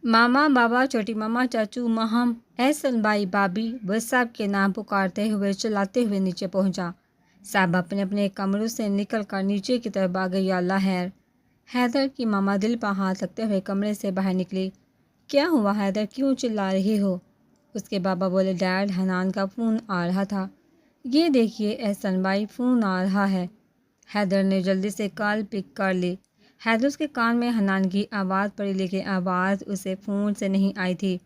ماما، بابا، چھوٹی ماما، چاچو، مہم، احسن بھائی، بھابھی وہ سب کے نام پکارتے ہوئے چلاتے ہوئے نیچے پہنچا۔ سب اپنے اپنے کمروں سے نکل کر نیچے کی طرف آ گئی۔ یا اللہ خیر۔ حیدر کی ماما دل پر ہاتھ رکھتے ہوئے کمرے سے باہر نکلی۔ کیا ہوا حیدر، کیوں چلا رہی ہو؟ اس کے بابا بولے، ڈیڈ، حنان کا فون آ رہا تھا۔ یہ دیکھیے احسن بھائی، فون آ رہا ہے۔ حیدر نے جلدی سے کال پک کر لی۔ حیدر اس کے کان میں حنان کی آواز پڑی، لیکن آواز اسے فون سے نہیں آئی تھی۔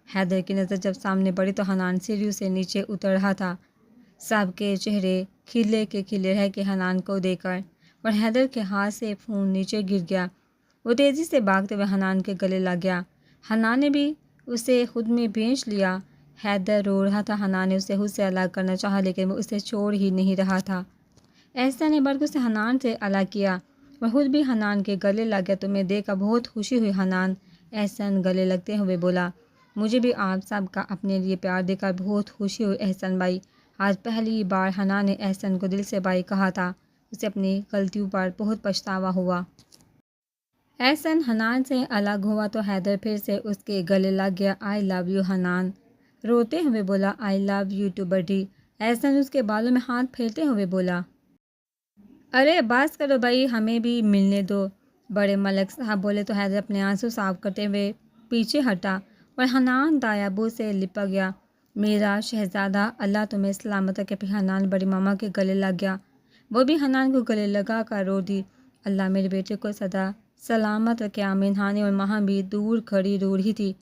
حیدر کی نظر جب سامنے پڑی تو حنان سیڑھیوں سے نیچے اتر رہا تھا۔ سب کے چہرے کھلے کے کھلے رہ کے حنان کو دیکھ کر، اور حیدر کے ہاتھ سے فون نیچے گر گیا۔ وہ تیزی سے بھاگتے ہوئے حنان کے گلے لگ گیا۔ حنان نے بھی اسے خود میں بھینچ لیا۔ حیدر رو رہا تھا۔ حنان نے اسے خود سے الگ کرنا چاہا، لیکن وہ اسے چھوڑ ہی نہیں رہا تھا۔ احسن نے بڑھ کر اسے حنان سے الگ کیا اور خود بھی حنان کے گلے لگ گیا۔ تمہیں دیکھ کر بہت خوشی ہوئی حنان، احسن گلے لگتے ہوئے بولا۔ مجھے بھی آپ سب کا اپنے لیے پیار دے کر بہت خوشی ہوئی احسن بھائی۔ آج پہلی بار حنان نے احسن کو دل سے بھائی کہا تھا۔ اسے اپنی غلطیوں پر بہت پچھتاوا ہوا۔ احسن حنان سے الگ ہوا تو حیدر پھر سے اس کے گلے لگ گیا۔ آئی لو یو حنان، روتے ہوئے بولا۔ آئی لو یو ٹو بڈی، احسن اس کے بالوں میں ہاتھ پھیرتے ہوئے بولا۔ ارے بس کرو بھائی، ہمیں بھی ملنے دو، بڑے ملک صاحب بولے تو حیدر اپنے آنسو صاف کرتے ہوئے پیچھے ہٹا اور حنان دائیں ابو سے لپک گیا۔ میرا شہزادہ، اللہ تمہیں سلامت رکھے۔ پھر حنان بڑی ماما کے گلے لگ گیا۔ وہ بھی حنان کو گلے لگا کر رو دی۔ اللہ میرے بیٹے کو سدا سلامت رکھے، آمین۔ ہانی اور مہا بھی دور کھڑی رو رہی تھی۔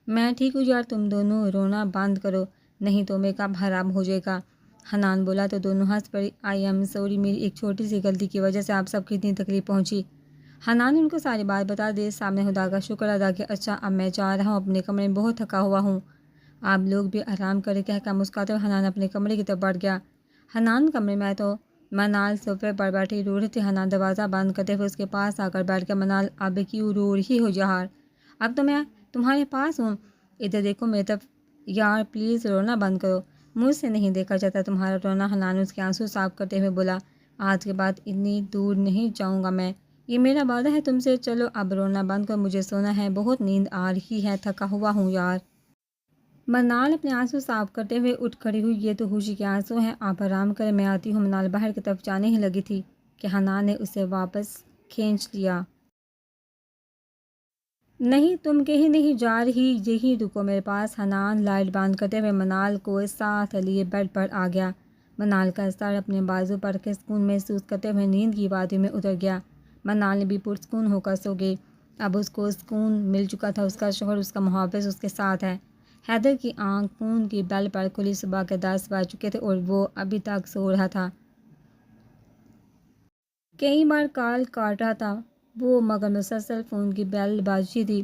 میں ٹھیک ہوں یار، تم دونوں رونا بند کرو، نہیں تو میک اپ خراب ہو جائے گا۔ حنان بولا تو دونوں ہنس پڑی۔ آئی ایم سوری، میری ایک چھوٹی سی غلطی کی وجہ سے آپ سب کی اتنی تکلیف پہنچی۔ حنان نے ان کو ساری بات بتا دی۔ سامنے خدا کا شکر ادا کیا۔ اچھا اب میں جا رہا ہوں اپنے کمرے میں، بہت تھکا ہوا ہوں، آپ لوگ بھی آرام کریں، کہہ کر مسکراتے ہوئے حنان اپنے کمرے کی طرف بڑھ گیا۔ حنان کمرے میں تو منال صوفے پر بیٹھی رو رہی تھی۔ حنان دروازہ بند کرتے ہوئے اس کے پاس آ کر بیٹھ گیا۔ منال، اب کیوں رو رہی ہو یار؟ اب تو میں تمہارے پاس ہوں، ادھر دیکھو میری طرف، یار پلیز رونا بند کرو، مجھ سے نہیں دیکھا جاتا تمہارا رونا۔ حنان اس کے آنسو صاف کرتے ہوئے بولا، آج کے بعد اتنی دور نہیں جاؤں گا میں، یہ میرا وعدہ ہے تم سے۔ چلو اب رونا بند کر، مجھے سونا ہے، بہت نیند آ رہی ہے، تھکا ہوا ہوں یار۔ منال اپنے آنسو صاف کرتے ہوئے اٹھ کھڑی ہوئی۔ یہ تو خوشی کے آنسو ہیں، آپ آرام کریں، میں آتی ہوں۔ منال باہر کی طرف جانے ہی لگی تھی کہ حنان نے اسے واپس کھینچ لیا۔ نہیں، تم کہیں نہیں جا رہی، یہی رکو میرے پاس۔ حنان لائٹ بند کرتے ہوئے منال کو ساتھ لیے بیڈ پر آ گیا۔ منال کا سر اپنے بازو پر رکھے سکون محسوس کرتے ہوئے نیند کی وادی میں اتر گیا۔ منال نے بھی پرسکون ہو کر سو گئی۔ اب اس کو سکون مل چکا تھا، اس کا شوہر، اس کا محافظ اس کے ساتھ ہے۔ حیدر کی آنکھ فون کی بیل پر کھلی۔ صبح کے 10 بج چکے تھے اور وہ ابھی تک سو رہا تھا۔ کئی بار کال کاٹ رہا تھا وہ، مگر مسلسل فون کی بیل بجتی تھی۔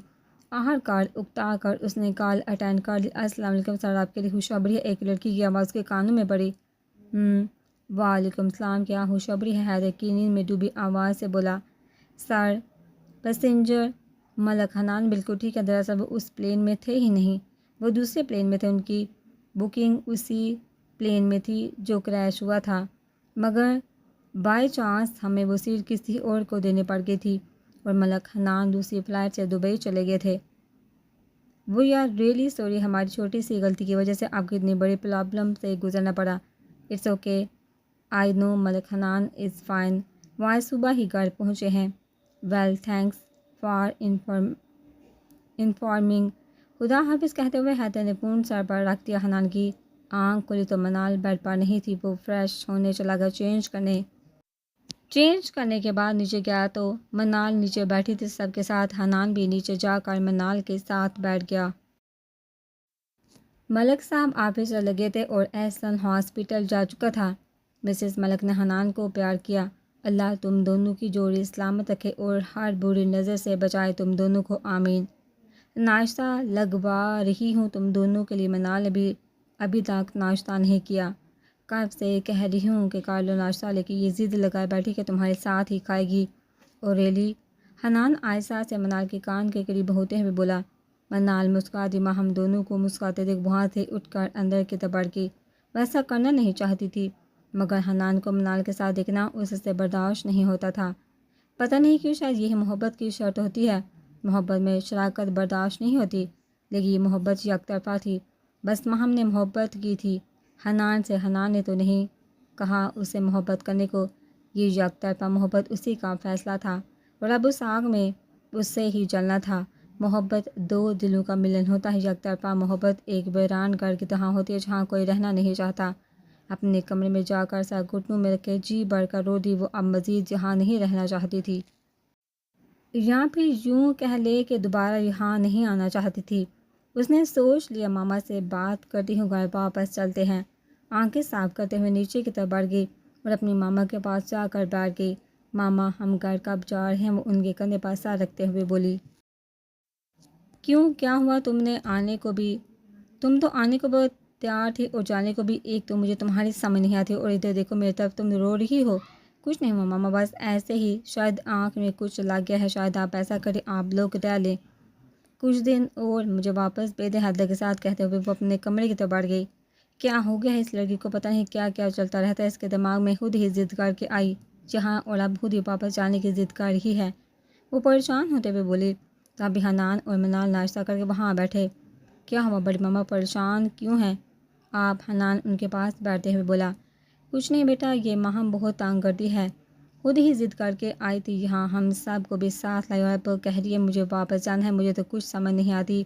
آخرکار اکتا کر اس نے کال اٹینڈ کر لی۔ السلام علیکم سر، آپ کے لیے خوشخبری ہے، ایک لڑکی کی آواز اس کے کانوں میں پڑی۔ وعلیکم السلام، کیا خوشخبری ہے؟ حیدر کی نیند میں ڈوبی آواز سے بولا۔ سر، پیسنجر ملک حنان بالکل ٹھیک ہے، دراصل وہ اس پلین میں تھے ہی نہیں، وہ دوسرے پلین میں تھے، ان کی بکنگ اسی پلین میں تھی جو کریش ہوا تھا، مگر بائی چانس ہمیں وہ سیٹ کسی اور کو دینے پڑ گئی تھی، اور ملک حنان دوسری فلائٹ سے دبئی چلے گئے تھے۔ وی آر ریئلی سوری، ہماری چھوٹی سی غلطی کی وجہ سے آپ کو اتنی بڑی پرابلم سے گزرنا پڑا۔ It's okay, I know, Malik Hanan is fine, وہ آج صبح ہی گھر پہنچے ہیں۔ ویل تھینکس فار انفارمنگ، خدا حافظ کہتے ہوئے حیدر نے فون سر پر رکھ دیا۔ حنان کی آنکھ کھلی تو منال بیڈ پر نہیں تھی۔ وہ فریش ہونے چلا گیا۔ چینج کرنے کے بعد نیچے گیا تو منال نیچے بیٹھی تھی سب کے ساتھ۔ حنان بھی نیچے جا کر منال کے ساتھ بیٹھ گیا۔ ملک صاحب آفس چلے گئے تھے اور احسن ہاسپٹل جا چکا تھا۔ مسز ملک نے حنان کو پیار کیا۔ اللہ تم دونوں کی جوڑی سلامت رکھے اور ہر بری نظر سے بچائے تم دونوں کو، آمین۔ ناشتہ لگوا رہی ہوں تم دونوں کے لیے۔ منال نے ابھی تک ناشتہ نہیں کیا۔ کب سے کہہ رہی ہوں کہ کر لو ناشتہ، لیکن یہ ضد لگائے بیٹھی کہ تمہارے ساتھ ہی کھائے گی۔ اور ریلی، حنان آہستہ سے منال کے کان کے قریب ہوتے ہوئے بولا۔ منال مسکرا دی۔ ماں ہم دونوں کو مسکراتے دیکھ وہاں سے اٹھ کر اندر کی طرف بڑھ گئی۔ وہ ایسا کرنا نہیں چاہتی تھی، مگر حنان کو منال کے ساتھ دیکھنا اس سے برداشت نہیں ہوتا تھا۔ پتہ نہیں کیوں، شاید یہی محبت کی شرط ہوتی ہے۔ محبت میں شراکت برداشت نہیں ہوتی، لیکن یہ محبت یک طرفہ تھی۔ بس ماہم نے محبت کی تھی حنان سے، حنان نے تو نہیں کہا اسے محبت کرنے کو۔ یہ یک طرفہ محبت اسی کا فیصلہ تھا اور اب اس آگ میں اس سے ہی جلنا تھا۔ محبت دو دلوں کا ملن ہوتا ہے، یک طرفہ محبت ایک ویران گھر کی طرح ہوتی ہے جہاں کوئی رہنا نہیں چاہتا۔ اپنے کمرے میں جا کر سر گھٹنوں میں رکھ کے جی بڑھ کر رو دی، وہ اب مزید یہاں نہیں رہنا چاہتی تھی، یا پھر یوں کہہ لے کہ دوبارہ یہاں نہیں آنا چاہتی تھی۔ اس نے سوچ لیا ماما سے بات کرتی ہوں گھر واپس چلتے ہیں۔ آنکھیں صاف کرتے ہوئے نیچے کی طرف بڑھ گئی اور اپنی ماما کے پاس جا کر بیٹھ گئی۔ ماما ہم گھر کب جا رہے ہیں؟ وہ ان کے کندھے پر سر رکھتے ہوئے بولی۔ کیوں، کیا ہوا؟ تم تو آنے کو بہت تیار تھی اور جانے کو بھی۔ ایک تو مجھے تمہاری سمجھ نہیں آتی اور ادھر دیکھو میری طرف، تم رو رہی ہو۔ کچھ نہیں ہوا ماما، بس ایسے ہی، شاید آنکھ میں کچھ لگ گیا ہے، شاید آپ ایسا کریں آپ لوگ رہ لیں کچھ دن اور مجھے واپس بھیج دیں، حد کے ساتھ کہتے ہوئے وہ اپنے کمرے کی طرف بڑھ گئی۔ کیا ہو گیا ہے اس لڑکی کو؟ پتہ نہیں کیا کیا چلتا رہتا ہے اس کے دماغ میں۔ خود ہی ضد کر کے آئی جہاں اور اب خود ہی واپس جانے کی ضد کر رہی ہے۔ وہ پریشان ہوتے ہوئے بولی۔ تبھی حنان اور منال ناشتہ کر کے وہاں بیٹھے۔ کیا ہوا بڑی ماما، پریشان کیوں ہیں آپ؟ حنان ان کے پاس بیٹھتے ہوئے بولا۔ کچھ نہیں بیٹا، یہ ماہم بہت تانگ کرتی ہے، خود ہی ضد کر کے آئی تھی یہاں، ہم سب کو بھی ساتھ لائی اور اب کہہ رہی ہے مجھے واپس جانا ہے۔ مجھے تو کچھ سمجھ نہیں آتی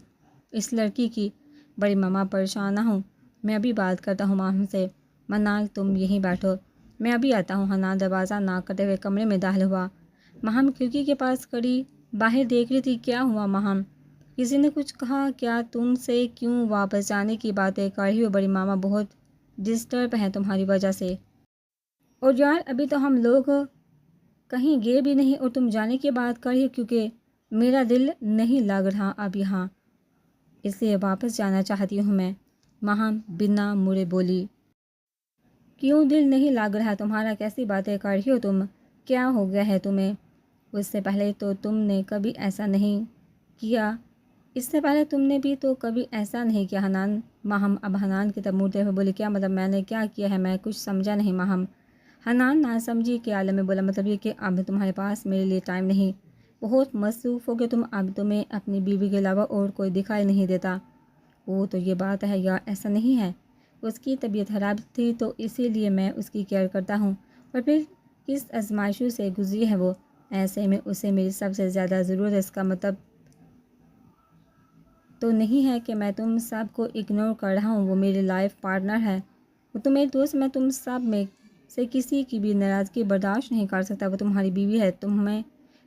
اس لڑکی کی۔ بڑی ماما پریشان نہ ہوں، میں ابھی بات کرتا ہوں ماہم سے۔ منال تم یہیں بیٹھو، میں ابھی آتا ہوں۔ حنان دروازہ ناک کرتے ہوئے کمرے میں داخل ہوا۔ ماہم کھڑکی کے پاس کھڑی باہر دیکھ رہی تھی۔ کیا ہوا ماہم، کسی نے کچھ کہا کیا تم سے؟ کیوں واپس جانے کی باتیں کر رہی ہو؟ بڑی ماما بہت ڈسٹرب ہیں تمہاری وجہ سے، اور یار ابھی تو ہم لوگ کہیں گئے بھی نہیں اور تم جانے کی بات کر رہی ہو، کیونکہ میرا دل نہیں لگ رہا اب یہاں، اس لیے واپس جانا چاہتی ہوں میں۔ ماہم بنا مڑے بولی۔ کیوں دل نہیں لگ رہا تمہارا؟ کیسی باتیں کر رہی ہو تم؟ کیا ہو گیا ہے تمہیں؟ اس سے پہلے تو تم نے کبھی ایسا نہیں کیا، اس سے پہلے تم نے بھی تو کبھی ایسا نہیں کیا حنان۔ ماہم اب حنان کی طرف مڑتے ہوئے بولی۔ کیا مطلب میں نے کیا کیا ہے؟ میں کچھ سمجھا نہیں ماہم۔ حنان ناسمجھی کے عالم میں بولا۔ مطلب یہ کہ اب تمہارے پاس میرے لیے ٹائم نہیں، بہت مصروف ہو گئے تم، اب تمہیں اپنی بیوی کے علاوہ اور کوئی دکھائی نہیں دیتا۔ وہ تو یہ بات ہے یار، ایسا نہیں ہے، اس کی طبیعت خراب تھی تو اسی لیے میں اس کی کیئر کرتا ہوں، اور پھر کس آزمائشوں سے گزری ہے وہ، ایسے میں اسے میری سب سے زیادہ ضرورت ہے۔ اس کا مطلب تو نہیں ہے کہ میں تم سب کو اگنور کر رہا ہوں، وہ میری لائف پارٹنر ہے، وہ تو میری دوست، میں تم سب میں سے کسی کی بھی ناراضگی برداشت نہیں کر سکتا۔ وہ تمہاری بیوی ہے، تمہیں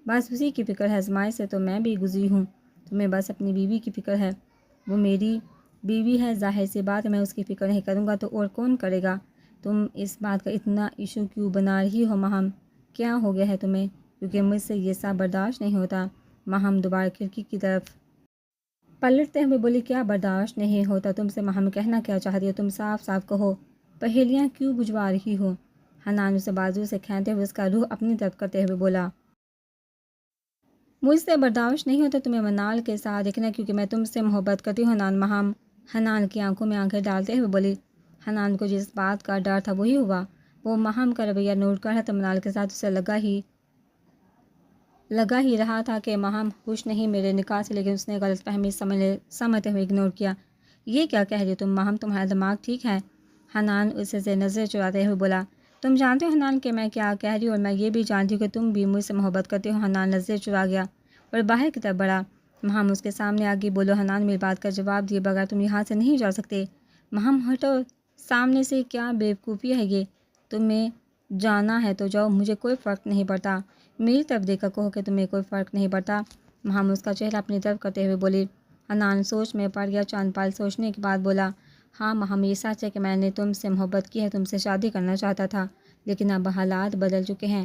بس اسی کی فکر ہے، آزمائش سے تو میں بھی گزری ہوں، تمہیں بس اپنی بیوی کی فکر ہے۔ وہ میری بیوی ہے، ظاہر سی بات میں اس کی فکر نہیں کروں گا تو اور کون کرے گا؟ تم اس بات کا اتنا ایشو کیوں بنا رہی ہو ماہم؟ کیا ہو گیا ہے تمہیں؟ کیونکہ مجھ سے یہ سب برداشت نہیں ہوتا۔ ماہم دوبارہ کھڑکی کی طرف پلٹتے ہوئے بولی۔ کیا برداشت نہیں ہوتا تم سے ماہم؟ کہنا کیا چاہتی ہو تم؟ صاف صاف کہو، پہیلیاں کیوں بجھوا رہی ہو؟ حنان اسے بازو سے کھینچتے ہوئے اس کا روح اپنی طرف کرتے ہوئے بولا۔ مجھ سے برداشت نہیں ہوتا تمہیں منال کے ساتھ دیکھنا، کیونکہ میں تم سے محبت کرتی ہوں حنان۔ ماہم حنان کی آنکھوں میں آنکھیں ڈالتے ہوئے بولی۔ حنان کو جس بات کا ڈر تھا وہی ہوا، وہ ماہم کا رویہ نوٹ کر رہا تھا منال کے ساتھ، اسے لگا ہی رہا تھا کہ ماہم خوش نہیں میرے نکاح سے، لیکن اس نے غلط فہمی سمجھتے ہوئے اگنور کیا۔ یہ کیا کہہ رہی ہو تم ماہم، تمہارا دماغ ٹھیک ہے؟ حنان اسے سے نظر چراتے ہوئے بولا۔ تم جانتے ہو حنان کہ میں کیا کہہ رہی ہوں، اور میں یہ بھی جانتی ہوں کہ تم بھی مجھ سے محبت کرتے ہو۔ حنان نظر چرا گیا اور باہر کی طرف بڑھا۔ ماہم اس کے سامنے آ گئی۔ بولو حنان، میری بات کا جواب دیے بغیر تم یہاں سے نہیں جا سکتے۔ ماہم ہٹو سامنے سے، کیا بیوقوفی ہے یہ؟ تمہیں جانا ہے تو جاؤ، مجھے کوئی فرق نہیں پڑتا۔ میری طرف دیکھ کر کہو کہ تمہیں کوئی فرق نہیں پڑتا۔ ماہم اس کا چہرہ اپنی طرف کرتے ہوئے بولی۔ حنان سوچ میں پڑ گیا، چند پل سوچنے کے بعد بولا۔ ہاں ماہم، یہ سچ ہے کہ میں نے تم سے محبت کی ہے، تم سے شادی کرنا چاہتا تھا، لیکن اب حالات بدل چکے ہیں،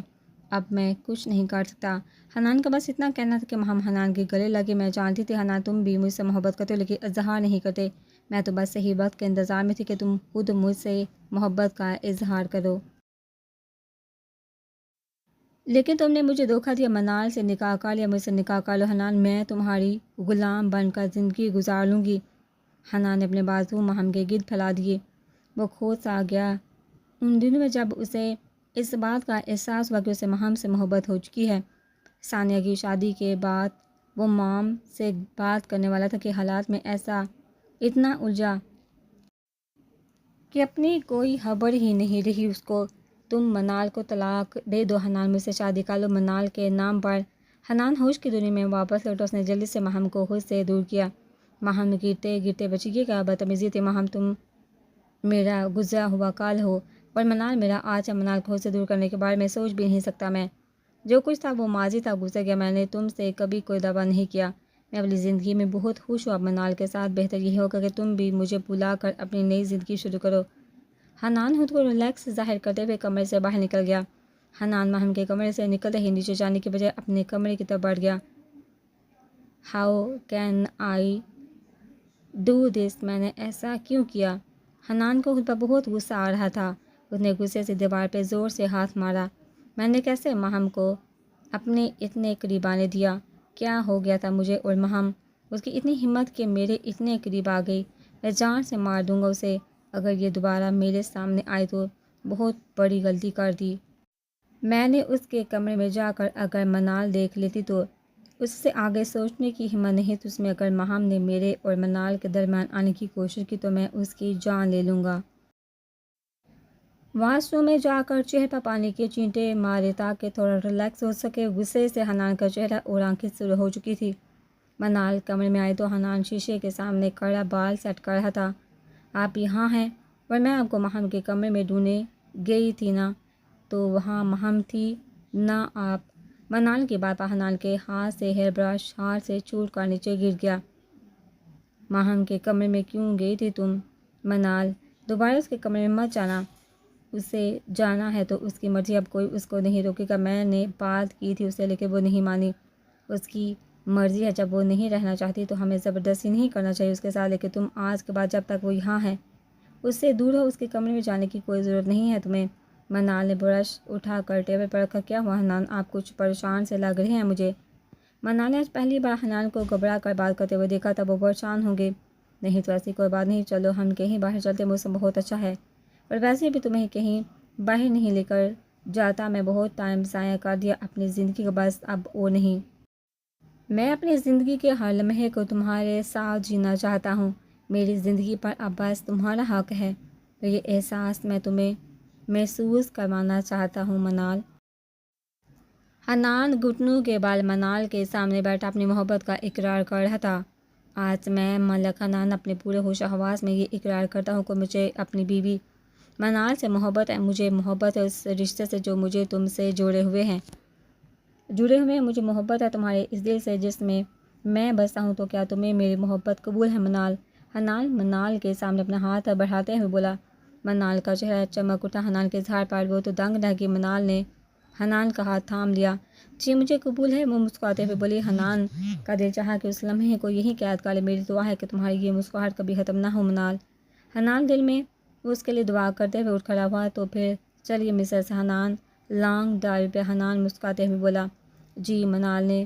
اب میں کچھ نہیں کر سکتا۔ حنان کا بس اتنا کہنا تھا کہ ماہم حنان کے گلے لگے۔ میں جانتی تھی حنان تم بھی مجھ سے محبت کرتے ہو، لیکن اظہار نہیں کرتے، میں تو بس صحیح وقت کے انتظار میں تھی کہ تم خود مجھ سے محبت کا اظہار کرو، لیکن تم نے مجھے دھوکہ دیا، منال سے نکاح کر لیا۔ مجھ سے نکاح کر لو حنان، میں تمہاری غلام بن کر زندگی گزار لوں گی۔ حنان نے اپنے بازو ماہم کے گرد پھیلا دیے۔ وہ کھوج سا گیا ان دنوں میں جب اسے اس بات کا احساس ہوا کہ اسے ماہم سے محبت ہو چکی ہے۔ ثانیہ کی شادی کے بعد وہ مام سے بات کرنے والا تھا کہ حالات میں ایسا اتنا الجھا کہ اپنی کوئی خبر ہی نہیں رہی اس کو۔ تم منال کو طلاق دے دو، حنان مجھ سے شادی کر لو منال کے نام پر۔ حنان ہوش کی دنیا میں واپس لوٹا، اس نے جلدی سے ماہم کو خود سے دور کیا۔ ماہم گرتے گرتے بچی، یہ کیا بدتمیزی تھی ماہم، تم میرا گزرا ہوا کال ہو اور منال میرا آج ہے۔ منال کو خود سے دور کرنے کے بارے میں سوچ بھی نہیں سکتا میں۔ جو کچھ تھا وہ ماضی تھا، گزر گیا۔ میں نے تم سے کبھی کوئی دعویٰ نہیں کیا، میں اپنی زندگی میں بہت خوش ہوں اب منال کے ساتھ۔ بہتر یہی ہوگا کہ تم بھی مجھے بلا کر اپنی نئی زندگی شروع کرو۔ حنان خود کو ریلیکس ظاہر کرتے ہوئے کمرے سے باہر نکل گیا۔ حنان ماہم کے کمرے سے نکلتے ہی نیچے جانے کے بجائے اپنے کمرے کی طرف بڑھ گیا۔ How can I do this, میں نے ایسا کیوں کیا؟ حنان کو خود پر بہت غصہ آ رہا تھا۔ اس نے غصے سے دیوار پہ زور سے ہاتھ مارا۔ میں نے کیسے ماہم کو اپنے اتنے قریب آنے دیا؟ کیا ہو گیا تھا مجھے اور ماہم؟ اس کی اتنی ہمت کہ میرے اتنے قریب آ گئی۔ میں جان سے مار دوں گا اسے اگر یہ دوبارہ میرے سامنے آئے تو۔ بہت بڑی غلطی کر دی میں نے۔ اس کے کمرے میں جا کر اگر منال دیکھ لیتی تو؟ اس سے آگے سوچنے کی ہمت نہیں تو اس میں اگر ماہم نے میرے اور منال کے درمیان آنے کی کوشش کی تو میں اس کی جان لے لوں گا۔ واش روم میں جا کر چہرے پر پانی کے چینٹے مارے تاکہ تھوڑا ریلیکس ہو سکے۔ غصے سے حنان کا چہرہ اور آنکھیں سرخ ہو چکی تھی۔ منال کمرے میں آئے تو حنان شیشے کے سامنے کھڑا بال سیٹ کر رہا تھا۔ آپ یہاں ہیں؟ اور میں آپ کو ماہم کے کمرے میں ڈھونڈنے گئی تھی نا، تو وہاں ماہم تھی نہ آپ۔ منال کی بات پر حنان کے ہاتھ سے ہیئر برش ہاتھ سے چھوٹ کر نیچے گر گیا۔ ماہم کے کمرے میں کیوں گئی تھی تم؟ منال، دوبارہ اس کے کمرے میں مت جانا۔ اسے جانا ہے تو اس کی مرضی، اب کوئی اس کو نہیں روکے گا۔ میں نے بات کی تھی اسے لیکن وہ نہیں مانی۔ اس کی مرضی ہے، جب وہ نہیں رہنا چاہتی تو ہمیں زبردستی نہیں کرنا چاہیے اس کے ساتھ، لیکن تم آج کے بعد جب تک وہ یہاں ہے اس سے دور ہو۔ اس کے کمرے میں جانے کی کوئی ضرورت نہیں ہے تمہیں۔ منال نے برش اٹھا کر ٹیبل پر رکھا۔ کیا ہوا حنان، آپ کچھ پریشان سے لگ رہے ہیں مجھے؟ منال نے آج پہلی بار حنان کو گھبرا کر بات کرتے ہوئے دیکھا تھا۔ وہ پریشان ہوں گے؟ نہیں تو ایسی کوئی بات نہیں، چلو ہم کہیں باہر چلتے، موسم بہت اچھا ہے اور ویسے بھی تمہیں کہیں باہر نہیں لے کر جاتا۔ میں بہت ٹائم ضائع کر دیا اپنی زندگی کا، بس اب اور نہیں۔ میں اپنی زندگی کے ہر لمحے کو تمہارے ساتھ جینا چاہتا ہوں۔ میری زندگی پر اب بس تمہارا حق ہے اور یہ احساس میں تمہیں محسوس کروانا چاہتا ہوں منال۔ حنان گھٹنوں کے بال منال کے سامنے بیٹھا اپنی محبت کا اقرار کر رہا تھا۔ آج میں ملک حنان اپنے پورے ہوش و حواس میں یہ اقرار کرتا ہوں کہ مجھے اپنی بیوی منال سے محبت ہے۔ مجھے محبت ہے اس رشتے سے جو مجھے تم سے جڑے ہوئے ہیں۔ مجھے محبت ہے تمہارے اس دل سے جس میں میں بستا ہوں۔ تو کیا تمہیں میری محبت قبول ہے منال؟ حنان منال کے سامنے اپنا ہاتھ بڑھاتے ہوئے بولا۔ منال کا چہرہ چمک اٹھا۔ حنان کے اظہار پر وہ تو دنگ رہ گئی۔ منال نے حنان کا ہاتھ تھام لیا۔ جی مجھے قبول ہے، وہ مسکراتے ہوئے بولی۔ حنان کا دل چاہا کہ اس لمحے کو یہی قید کر لے۔ میری دعا ہے کہ تمہاری یہ مسکراہٹ کبھی ختم نہ ہو منال۔ حنان دل میں اس کے لیے دعا کرتے ہوئے اٹھ کھڑا ہوا۔ تو پھر چلیے مسز حنان، لانگ ڈرائیو پہ؟ حنان مسکراتے ہوئے بولا۔ جی منال نے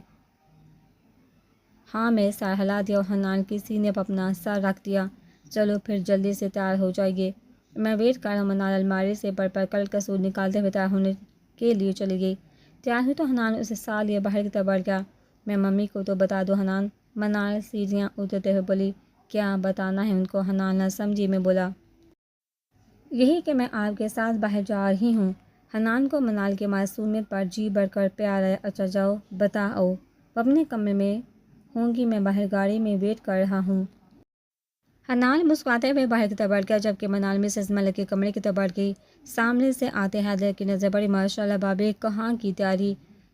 ہاں میں سر ہلا دیا اور حنان کی سینے پر اپنا سر رکھ دیا۔ چلو پھر جلدی سے تیار ہو جائیے، میں ویٹ کر رہا ہوں۔ منال الماری سے پر کل کا سوٹ نکالتے ہوئے تیار ہونے کے لیے چلی گئی۔ تیار ہوئی تو حنان اسے ساتھ لیے باہر کی طرف بڑھ گیا۔ میں ممی کو تو بتا دوں حنان؟ منال سیڑھیاں اترتے ہوئے بولی۔ کیا بتانا ہے ان کو؟ حنان نہ سمجھی میں بولا۔ یہی کہ میں آپ کے ساتھ باہر جا رہی ہوں۔ حنان کو منال کی معصومیت پر جی بھر کر پیار آیا۔ اچھا جاؤ بتاؤ، وہ اپنے کمرے میں ہوں گی، میں باہر گاڑی میں ویٹ کر رہا ہوں۔ حنان مسکراتے ہوئے باہر کی طرف بڑھ گیا جبکہ منال مسز ملک کے کمرے کی طرف بڑھ گئی۔ سامنے سے آتے حیدر کی نظر پڑی۔ ماشاءاللہ بابی، کہاں کی تیاری؟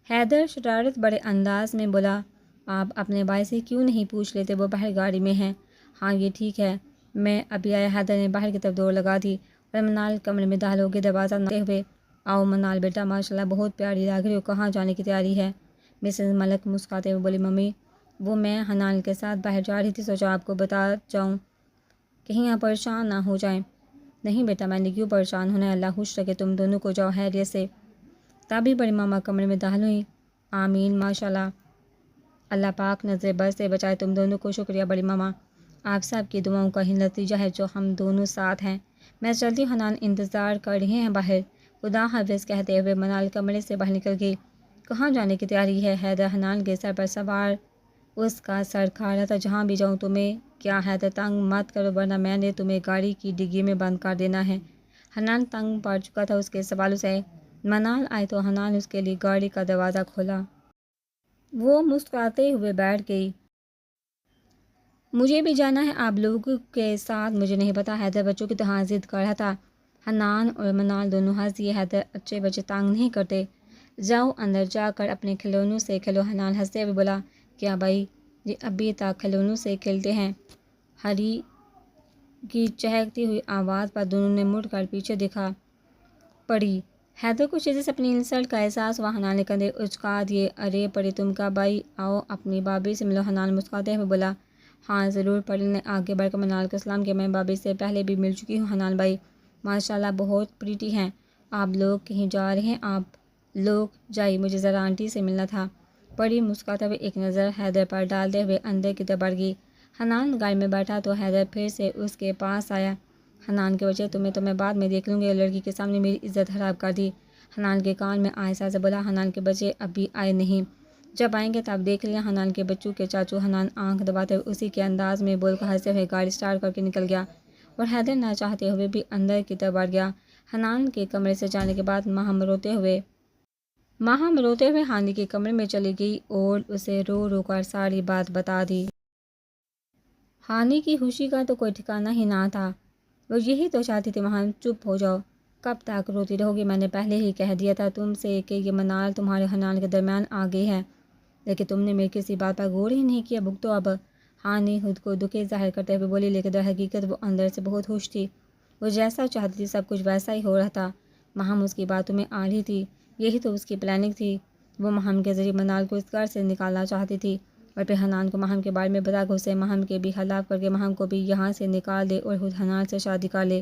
حیدر شرارت بڑے انداز میں بولا۔ آپ اپنے بھائی سے کیوں نہیں پوچھ لیتے، وہ باہر گاڑی میں ہیں۔ ہاں یہ ٹھیک ہے، میں ابھی آیا۔ حیدر نے باہر کی طرف دوڑ لگا دی اور منال کمرے میں داخل ہو گئے دروازہ ناپتے ہوئے۔ آؤ منال بیٹا، ماشاءاللہ بہت پیاری لگ رہی ہو، کہاں جانے کی تیاری ہے؟ مسز ملک مسکراتے ہوئے بولی۔ ممی وہ میں حنان کے ساتھ باہر جا رہی تھی، سوچا آپ کو بتا جاؤں، کہیں آپ پریشان نہ ہو جائیں۔ نہیں بیٹا میں نے کیوں پریشان ہونا ہے، اللہ خوش رکھے تم دونوں کو، جاؤ خیریت سے۔ تبھی بڑی ماما کمرے میں داخل ہوئی۔ آمین ماشاءاللہ، اللہ پاک نظر بد سے بچائے تم دونوں کو۔ شکریہ بڑی ماما، آپ سب کی دعاؤں کا ہی نتیجہ ہے جو ہم دونوں ساتھ ہیں۔ میں چلتی ہوں، حنان انتظار کر رہے ہیں باہر۔ خدا حافظ کہتے ہوئے منال کمرے سے باہر نکل گئی۔ کہاں جانے کی تیاری ہے؟ حیدر حنان کے سر پر سوار اس کا سر کھا رہا تھا۔ جہاں بھی جاؤں تمہیں کیا ہے تو تنگ مت کرو ورنہ میں نے تمہیں گاڑی کی ڈگی میں بند کر دینا ہے۔ حنان تنگ پڑ چکا تھا اس کے سوالوں سے۔ منال آئی تو حنان اس کے لیے گاڑی کا دروازہ کھولا۔ وہ مسکراتے ہوئے بیٹھ گئی۔ مجھے بھی جانا ہے آپ لوگوں کے ساتھ، مجھے نہیں پتا۔ حیدر بچوں کی طرح ضد کر رہا تھا۔ حنان اور منال دونوں ہنس دیے۔ حیدر اچھے بچے تنگ نہیں کرتے، جاؤ اندر جا کر اپنے کھلونوں سے کھیلو۔ حنان ہنستے ہوئے بولا، کیا بھائی یہ ابھی تک کھلونوں سے کھیلتے ہیں؟ ہری کی چہکتی ہوئی آواز پر دونوں نے مڑ کر پیچھے دیکھا۔ پری۔ حیدر کو شدت سے اپنی انسلٹ کا احساس ہوا۔ حنان نے کندھے اچکا دیے۔ ارے پری تم کا بھائی، آؤ اپنی بھابھی سے ملو۔ حنان مسکراتے ہوئے بولا، ہاں ضرور۔ پری نے آگے بڑھ کر منال کو سلام کیا۔ میں بھابھی سے پہلے بھی مل چکی ہوں حنان بھائی، ماشاءاللہ بہت پریٹی ہیں۔ آپ لوگ کہیں جا رہے ہیں؟ آپ لوگ جائیے، مجھے ذرا آنٹی سے ملنا تھا۔ پری مسکراتے ہوئے ایک نظر حیدر پر ڈالتے ہوئے اندر کی طرف بڑھ گئی۔ حنان گاڑی میں بیٹھا تو حیدر پھر سے اس کے پاس آیا۔ حنان کے بچے تمہیں تو میں بعد میں دیکھ لوں گی، لڑکی کے سامنے میری عزت خراب کر دی۔ حنان کے کان میں آہستہ سے بولا۔ حنان کے بچے ابھی آئے نہیں، جب آئیں گے تب دیکھ لیا۔ حنان کے بچوں کے چاچو۔ حنان آنکھ دباتے ہوئے اسی کے انداز میں بول کر ہنستے ہوئے گاڑی سٹارٹ کر کے نکل گیا اور حیدر نہ چاہتے ہوئے بھی اندر کی طرف بڑھ گیا۔ حنان کے کمرے سے جانے کے بعد ماہم روتے ہوئے ہانی کے کمرے میں چلی گئی اور اسے رو رو کر ساری بات بتا دی۔ ہانی کی خوشی کا تو کوئی ٹھکانہ ہی نہ تھا۔ وہ یہی تو چاہتی تھی، ماہم چپ ہو جاؤ، کب تک روتی رہو گی؟ میں نے پہلے ہی کہہ دیا تھا تم سے کہ یہ منال تمہارے حنان کے درمیان آ گئی ہے، لیکن تم نے میری کسی بات پر غور ہی نہیں کیا۔ بھگتو اب۔ ہانی خود کو دکھی ظاہر کرتے ہوئے بولی، لیکن در حقیقت وہ اندر سے بہت خوش تھی۔ وہ جیسا چاہتی تھی سب کچھ ویسا ہی ہو رہا تھا۔ ماہم اس کی باتوں میں آ رہی تھی، یہی تو اس کی پلاننگ تھی۔ وہ ماہم کے ذریعے منال کو اس گھر سے نکالنا چاہتی تھی اور پھر حنان کو ماہم کے بارے میں بتا کر اسے ماہم کے بھی خلاف کر کے ماہم کو بھی یہاں سے نکال دے اور خود حنان سے شادی کر لے۔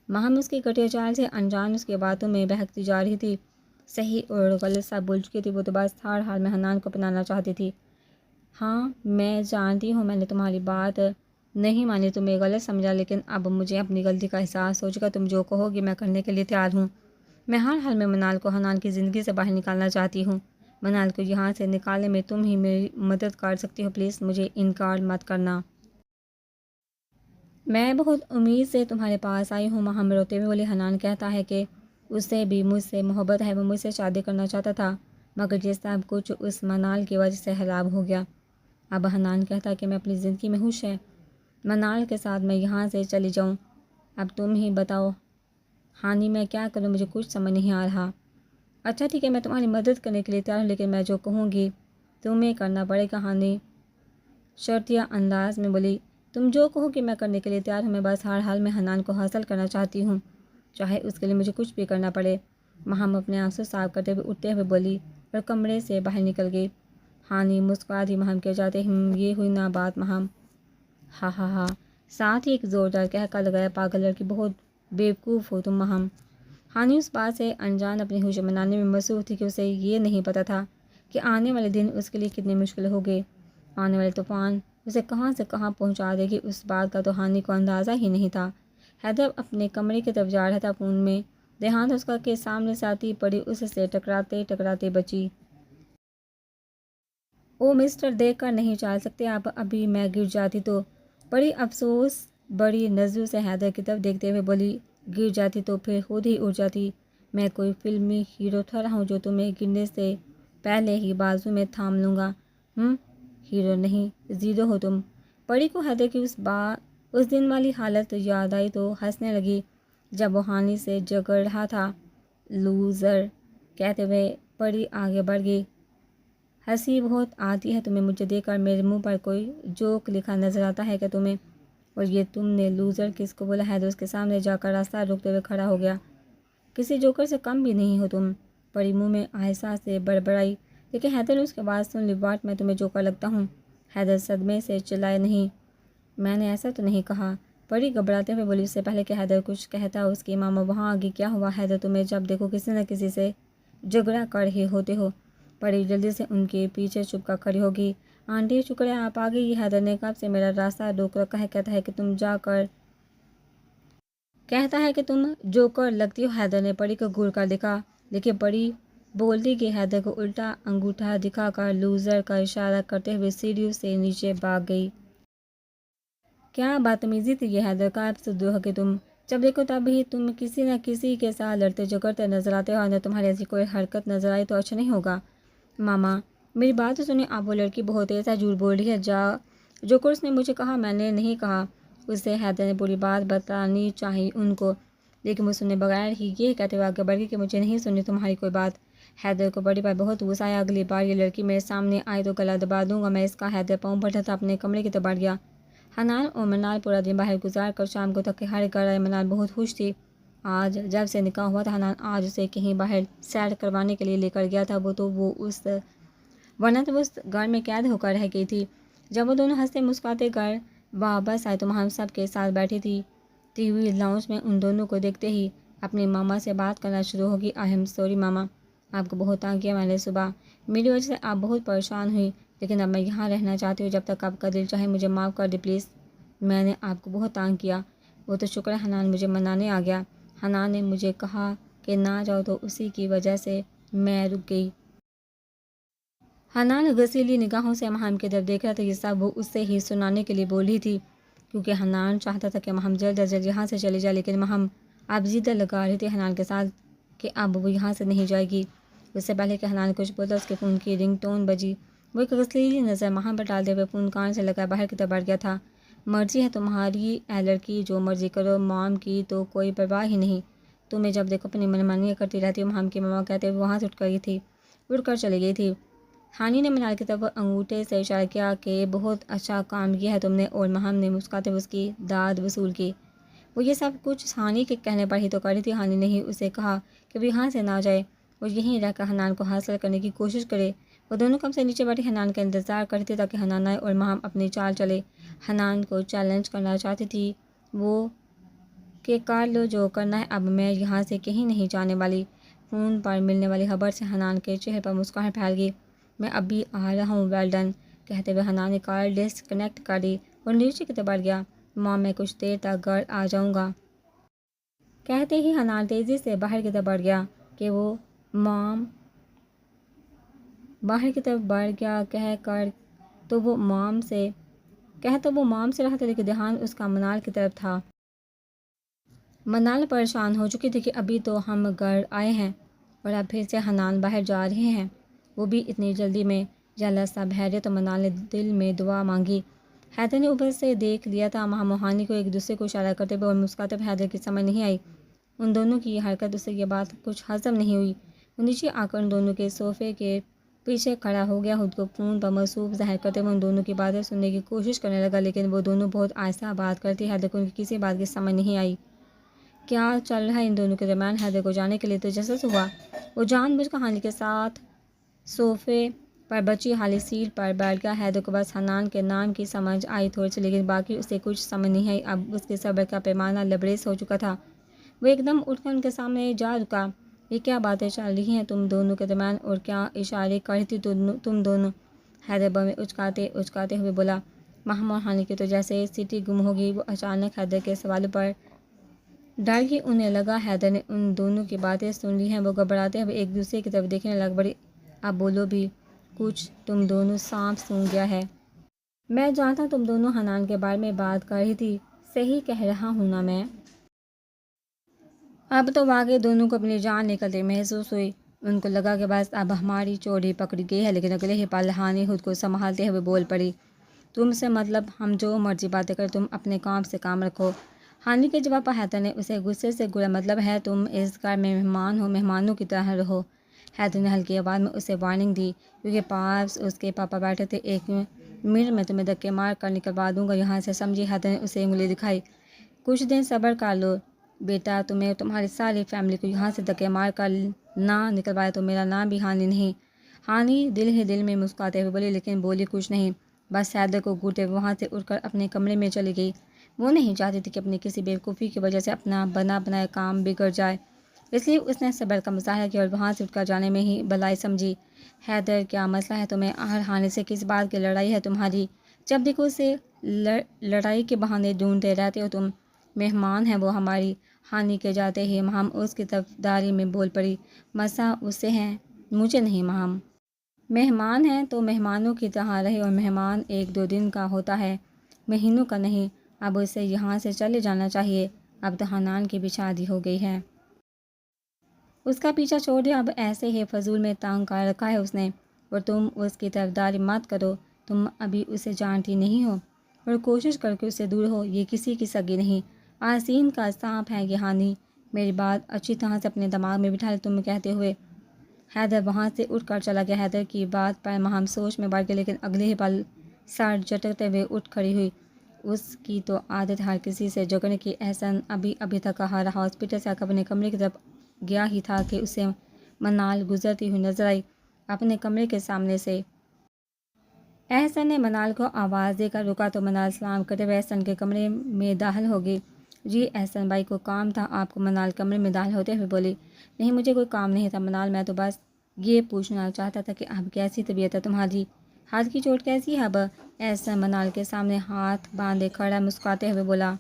ماہم اس کی گھٹیا چال سے انجان اس کی باتوں میں بہکتی جا رہی تھی۔ صحیح اور غلط سب بول چکی تھی، وہ تو بس ہر حال میں حنان کو اپنانا چاہتی تھی۔ ہاں میں جانتی ہوں میں نے تمہاری بات نہیں مانی، تمہیں غلط سمجھا، لیکن اب مجھے اپنی غلطی کا احساس ہو چکا۔ تم جو کہو گی میں کرنے کے لیے تیار ہوں۔ میں ہر حال میں منال کو حنان کی زندگی سے باہر نکالنا چاہتی ہوں۔ منال کو یہاں سے نکالنے میں تم ہی میری مدد کر سکتی ہو، پلیز مجھے انکار مت کرنا۔ میں بہت امید سے تمہارے پاس آئی ہوں۔ ماہم روتے ہوئے بولی، حنان کہتا ہے کہ اسے بھی مجھ سے محبت ہے، وہ مجھ سے شادی کرنا چاہتا تھا، مگر یہ سب کچھ اس منال کی وجہ سے خراب ہو گیا۔ اب حنان کہتا ہے کہ میں اپنی زندگی میں خوش ہے، منال کے ساتھ میں یہاں سے چلی جاؤں۔ اب تم ہی بتاؤ ہانی میں کیا کروں، مجھے کچھ سمجھ نہیں آ رہا۔ اچھا ٹھیک ہے، میں تمہاری مدد کرنے کے لیے تیار ہوں، لیکن میں جو کہوں گی تمہیں کرنا پڑے گا۔ ہانی شرطیہ انداز میں بولی، تم جو کہو گی میں کرنے کے لیے تیار ہوں، میں بس ہر حال میں حنان کو حاصل کرنا چاہتی ہوں، چاہے اس کے لیے مجھے کچھ بھی کرنا پڑے۔ ماہم اپنے آنسو صاف کرتے ہوئے اٹھتے ہوئے بولی اور کمرے سے باہر نکل گئی۔ ہانی مسکرا دی ماہم کے جاتے، یہ ہوئی نا بات ماہم، ہا ہا ہا، ساتھ ہی ایک زوردار قہقہ لگایا، پاگل لڑکی، بہت بیوقوف ہو تم ماہم۔ ہانی اس بات سے انجان اپنی خوشی منانے میں مصروف تھی کہ اسے یہ نہیں پتا تھا کہ آنے والے دن اس کے لیے کتنے مشکل ہو گئے۔ آنے والے طوفان اسے کہاں سے کہاں پہنچا دے گی، اس بات کا تو ہانی کو اندازہ ہی نہیں تھا۔ حیدر اپنے کمرے کی طرف جا رہا تھا، فون میں دھیان اس کا کہ سامنے سے آتی پڑی اس سے ٹکراتے بچی۔ او مسٹر، دیکھ کر نہیں چل سکتے آپ، ابھی میں گر جاتی تو۔ بڑی افسوس بڑی نظروں سے حیدر کی طرف دیکھتے ہوئے بولی، گر جاتی تو پھر خود ہی اٹھ جاتی، میں کوئی فلمی ہیرو تھوڑا ہوں جو تمہیں گرنے سے پہلے ہی بازو میں تھام لوں گا۔ ہیرو نہیں، زیرو ہو تم۔ پری کو حیدر کی اس دن والی حالت یاد آئی تو ہنسنے لگی جب وہ ہانی سے جھگڑ رہا تھا۔ لوزر کہتے ہوئے پری آگے بڑھ گئی، ہنسی بہت آتی ہے تمہیں مجھے دیکھ کر، میرے منہ پر کوئی جوک لکھا نظر آتا ہے کہ تمہیں؟ اور یہ تم نے لوزر کس کو بولا؟ حیدر اس کے سامنے جا کر راستہ روکتے ہوئے کھڑا ہو گیا، کسی جوکر سے کم بھی نہیں ہو تم۔ پری منہ میں آہستہ سے بڑبڑائی، لیکن حیدر نے اس کے بعد سن لی، واٹ، میں تمہیں جوکر لگتا ہوں؟ حیدر صدمے سے چلائے، نہیں میں نے ایسا تو نہیں کہا۔ پری گھبراتے ہوئے بولی، اس سے پہلے کہ حیدر کچھ کہتا اس کی ماما وہاں آ گئی۔ کیا ہوا حیدر، تمہیں جب دیکھو کسی نہ کسی سے جھگڑا کر رہے ہوتے ہو؟ پری جلدی سے ان کے پیچھے چھپ کر کھڑی ہوگی، آنٹی شکر ہے آپ آ گئی، حیدر نے کب سے میرا راستہ روک رکھا ہے، کہتا ہے کہ تم جوکر لگتی ہو۔ حیدر نے پری کو گھور کر دیکھا، لیکن پری بولتی کہ حیدر کو الٹا انگوٹھا دکھا کر لوزر کا اشارہ کرتے ہوئے سیڑھیوں سے نیچے بھاگ گئی۔ کیا بدتمیزی تھی یہ حیدر، کا افسردو ہو کہ تم جب دیکھو تب ہی تم کسی نہ کسی کے ساتھ لڑتے جھگڑتے نظر آتے ہو، اور تمہاری ایسی کوئی حرکت نظر آئی تو اچھا نہیں ہوگا۔ ماما میری بات تو سنیں، آپ وہ لڑکی بہت ایسا جھوٹ بول رہی ہے، جو کچھ اس نے مجھے کہا میں نے نہیں کہا۔ اسے حیدر نے پوری بات بتانی چاہی ان کو، لیکن وہ سنے بغیر ہی یہ کہتے ہوئے آگے بڑھ گئی کہ مجھے نہیں سنی تمہاری کوئی بات۔ حیدر کو بڑی بات بہت غصہ آیا، اگلی بار یہ لڑکی میرے سامنے آئی تو گلا دبا دوں گا میں اس کا۔ حیدر پاؤں بڑھا تھا اپنے کمرے کی طرف بڑھ گیا۔ حنان اور منال پورا دن باہر گزار کر شام کو تھکے ہارے گھر آئے۔ منال بہت خوش تھی، آج جب سے نکاح ہوا تھا حنان آج اسے کہیں باہر سیر کروانے کے لیے لے کر گیا تھا، ورنہ تو وہ اس گھر میں قید ہو کر رہ گئی تھی۔ جب وہ دونوں ہنستے مسکراتے گھر واپس آئے تو ہم سب کے ساتھ بیٹھی تھی ٹی وی لاؤنج میں۔ ان دونوں کو دیکھتے ہی اپنی ماما سے بات کرنا شروع ہوگی۔ آئی ایم سوری ماما، آپ کو بہت تنگ کیا میں نے صبح، میری وجہ سے آپ بہت پریشان ہوئی، لیکن اب میں یہاں رہنا چاہتی ہوں جب تک آپ کا دل چاہے، مجھے معاف کر دے پلیز، میں نے آپ کو بہت تنگ کیا۔ وہ تو شکر ہے حنان مجھے منانے آ گیا، حنان نے مجھے کہا کہ نہ جاؤ تو اسی کی وجہ سے میں رک گئی۔ حنان غسیلی نگاہوں سے مہم کی طرف دیکھ رہا تھا، یہ سب وہ اسے ہی سنانے کے لیے بول رہی تھی، کیونکہ حنان چاہتا تھا کہ مہم جلد از جلد یہاں سے چلی جائے، لیکن مہم اب ضد لگا رہی تھی حنان کے ساتھ کہ اب وہ یہاں سے نہیں جائے گی۔ اس سے پہلے کہ حنان کچھ بولا اس کے فون کی رنگ ٹون بجی۔ وہ ایک غسیلی نظر مہم پر ڈالتے ہوئے فون کان سے لگا باہر کی طرف بڑھ گیا تھا۔ مرضی ہے تمہاری اے لڑکی، جو مرضی کرو، مام کی تو کوئی پرواہ ہی نہیں، تمہیں جب دیکھو اپنی منمانیاں کرتی رہتی ہو، مہم کی ماما کہتے ہوئے وہاں سے اٹھ کر چلی گئی تھی۔ ہانی نے منال کی طرف انگوٹھے سے اشارہ کیا کہ بہت اچھا کام کیا ہے تم نے، اور مہم نے مسکراتے ہوئے اس کی داد وصول کی۔ وہ یہ سب کچھ ہانی کے کہنے پر ہی تو کر رہی تھی۔ ہانی نے ہی اسے کہا کہ وہ یہاں سے نہ جائے، وہ یہیں رہ کر حنان کو حاصل کرنے کی کوشش کرے۔ وہ دونوں کم سے نیچے بیٹھے حنان کا انتظار کرتی تھی تاکہ حنان آئے اور مہم اپنی چال چلے۔ حنان کو چیلنج کرنا چاہتی تھی وہ کہ کر لو جو کرنا ہے، اب میں یہاں سے کہیں نہیں جانے والی۔ فون پر ملنے والی خبر سے حنان کے چہرے پر مسکراہٹ پھیل گئی۔ میں ابھی آ رہا ہوں، ویل ڈن، کہتے ہوئے حنان نے کال ڈسکنیکٹ کر دی اور نیچے کی طرف بڑھ گیا۔ مام میں کچھ دیر تک گھر آ جاؤں گا، کہتے ہی حنان تیزی سے باہر کی طرف بڑھ گیا کہ وہ مام باہر کی طرف بڑھ گیا کہہ تو وہ مام سے رہا تھا، لیکن دھیان اس کا منال کی طرف تھا۔ منال پریشان ہو چکی تھی کہ ابھی تو ہم گھر آئے ہیں اور اب پھر سے حنان باہر جا رہے ہیں، وہ بھی اتنی جلدی میں۔ یا اللہ سب خیریت، تو منال نے دل میں دعا مانگی۔ حیدر نے اوپر سے دیکھ لیا تھا مہم و ہانی کو ایک دوسرے کو اشارہ کرتے ہوئے اور مسکراتے ہوئے۔ حیدر کی سمجھ نہیں آئی ان دونوں کی یہ حرکت، اسے یہ بات کچھ ہضم نہیں ہوئی۔ وہ نیچے آ کر ان دونوں کے صوفے کے پیچھے کھڑا ہو گیا، خود کو فون پر مصروف ظاہر کرتے ہوئے ان دونوں کی باتیں سننے کی کوشش کرنے لگا، لیکن وہ دونوں بہت آہستہ بات کرتی۔ حیدر کو ان کی کسی بات کی سمجھ نہیں آئی۔ کیا چل رہا ہے ان دونوں کے درمیان؟ حیدر کو جاننے کے لیے تجسس ہوا۔ وہ جان بوجھ کر ہانی کے ساتھ صوفے پر بچی خالی سیٹ پر بیٹھ گیا۔ حیدر کو بس حنان کے نام کی سمجھ آئی تھوڑی سی، لیکن باقی اسے کچھ سمجھ نہیں آئی۔ اب اس کے صبر کا پیمانہ لبریز ہو چکا تھا۔ وہ ایک دم اٹھ کر ان کے سامنے جا رکا۔ یہ کیا باتیں چل رہی ہیں تم دونوں کے درمیان، اور کیا اشارے کر رہی تھی تم دونوں؟ حیدر بڑے اچکاتے ہوئے بولا۔ مہم اور ہانی کی تو جیسے سٹی گم ہو گئی۔ وہ اچانک حیدر کے سوالوں پر ڈر گئی، انہیں لگا حیدر نے ان دونوں کی باتیں سن لی ہیں۔ وہ گھبراتے ہوئے ایک دوسرے کی طرف دیکھنے لگ پڑی۔ اب بولو بھی کچھ، تم دونوں سانپ سونگھ گیا ہے۔ میں جانتا ہوں تم دونوں حنان کے بارے میں بات کر رہی تھی، صحیح کہہ رہا ہوں نا میں؟ اب تو واقعی دونوں کو اپنی جان نکلتی محسوس ہوئی۔ ان کو لگا کہ بس اب ہماری چوری پکڑی گئی ہے، لیکن اگلے ہی پل ہانی خود کو سنبھالتے ہوئے بول پڑی، تم سے مطلب ہم جو مرضی باتیں کریں، تم اپنے کام سے کام رکھو۔ ہانی کے جواب پر حیدر نے اسے غصے سے گھورا، مطلب ہے تم اس گھر میں مہمان ہو، مہمانوں کی طرح رہو۔ حیدر نے ہلکی آواز میں اسے وارننگ دی، کیونکہ پاس اس کے پاپا بیٹھے تھے۔ ایک منٹ میں تمہیں دھکے مار کر نکلوا دوں گا یہاں سے، سمجھی؟ حیدر نے اسے انگلی دکھائی۔ کچھ دن صبر کر لو بیٹا، تمہیں تمہاری ساری فیملی کو یہاں سے دھکے مار کر نہ نکلوایا تو میرا نام بھی ہانی نہیں۔ ہانی دل ہی دل میں مسکراتے ہوئے بولی، لیکن بولی کچھ نہیں، بس حیدر کو گھورتے ہوئے وہاں سے اٹھ کر اپنے کمرے میں چلی گئی۔ وہ نہیں چاہتی تھی کہ اپنی کسی بیوقوفی کی وجہ سے اپنا بنا بنایا کام بگڑ جائے، اس لیے اس نے صبر کا مظاہرہ کیا اور وہاں سے اٹھ کر جانے میں ہی بھلائی سمجھی۔ حیدر کیا مسئلہ ہے تمہیں؟ آخر ہانی سے کس بات کی لڑائی ہے تمہاری؟ جب دیکھو اسے لڑائی کے بہانے ڈھونڈتے رہتے ہو تم۔ مہمان ہے وہ ہماری۔ ہانی کے جاتے ہی ہم اس کی طرف داری میں بول پڑی، مسا اس سے ہیں مجھے نہیں مہم، مہمان ہیں تو مہمانوں کی طرح رہے، اور مہمان 1-2 دن کا ہوتا ہے، مہینوں کا نہیں۔ اب اسے یہاں سے چلے جانا چاہیے، اب تو حنان کی بھی شادی ہو گئی ہے۔ اس کا پیچھا چھوڑ دے، اب ایسے ہی فضول میں تانگ کر رکھا ہے اس نے، اور تم اس کی طرفداری مت کرو، تم ابھی اسے جانتی نہیں ہو، اور کوشش کر کے اس سے دور ہو، یہ کسی کی سگی نہیں، آسین کا سانپ ہے یہ ہانی۔ میری بات اچھی طرح سے اپنے دماغ میں بٹھا لے۔ تم کہتے ہوئے حیدر وہاں سے اٹھ کر چلا گیا۔ حیدر کی بات پر مہم سوچ میں پڑ گئی، لیکن اگلے ہی پل سر جھٹکتے ہوئے اٹھ کھڑی ہوئی۔ اس کی تو عادت ہر کسی سے جھگڑنے کی۔ احسن ابھی تک کہا رہا، ہاسپٹل سے اپنے کمرے کی طرف گیا ہی تھا کہ اسے منال گزرتی ہوئی نظر آئی اپنے کمرے کے سامنے سے۔ احسن نے منال کو آواز دے کر روکا تو منال سلام کرتے ہوئے احسن کے کمرے میں داخل ہو گئی۔ جی احسن بھائی، کو کام تھا آپ کو؟ منال کمرے میں داخل ہوتے ہوئے بولی۔ نہیں، مجھے کوئی کام نہیں تھا منال، میں تو بس یہ پوچھنا چاہتا تھا کہ اب کیسی طبیعت ہے تمہاری؟ ہاتھ کی چوٹ کیسی ہے اب؟ احسن منال کے سامنے ہاتھ باندھے کھڑا مسکراتے ہوئے بولا۔